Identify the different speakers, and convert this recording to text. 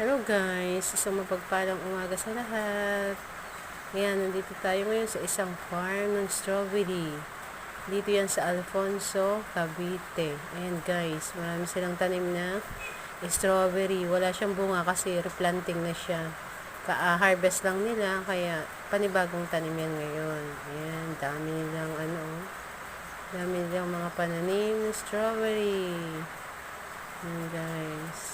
Speaker 1: Hello guys, isang mapagpalang umaga sa lahat. Ngayon, nandito tayo ngayon sa isang farm ng strawberry. Dito yan sa Alfonso, Cavite. Ayan guys, marami silang tanim na strawberry. Wala siyang bunga kasi replanting na siya. Ka-harvest lang nila, kaya panibagong tanim yan ngayon. Ayan, dami nilang mga pananim ng strawberry. Ayan guys.